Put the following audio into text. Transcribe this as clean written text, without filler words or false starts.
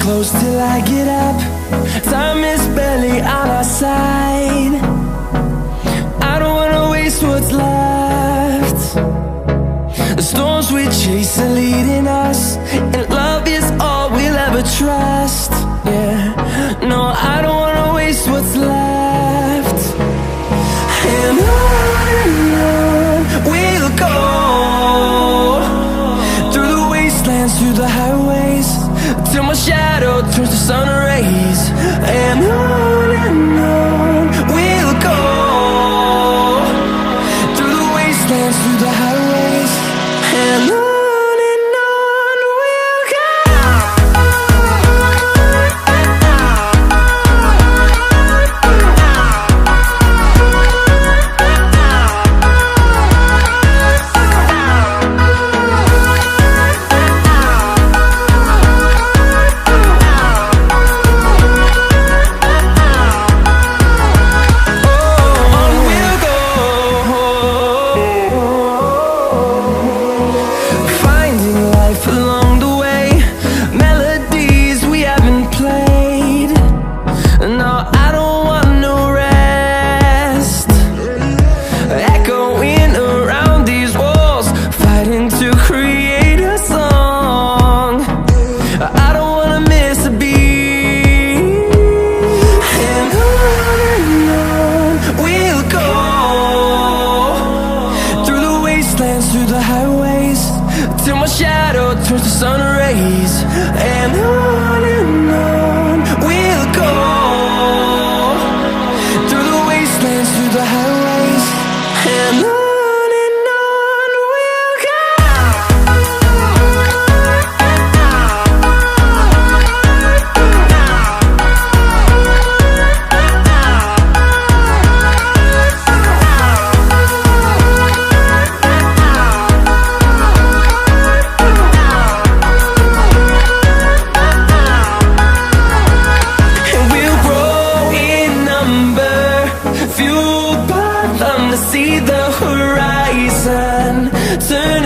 close till I get up. Time is barely on our side. I don't wanna waste what's left. The storms we chase are leading us, and love is all we'll ever trust. Yeah, no, I don't wanna waste what's left. And on we'll go, through the wastelands, through the highways, till my shadow turns to sun rays. And on we'll go, through the wastelands, through the highways, and on we'll go. Through the highways, till my shadow turns to sun rays. And on we'll go, through the wastelands, through the highways, and on we'll go. See the horizon turn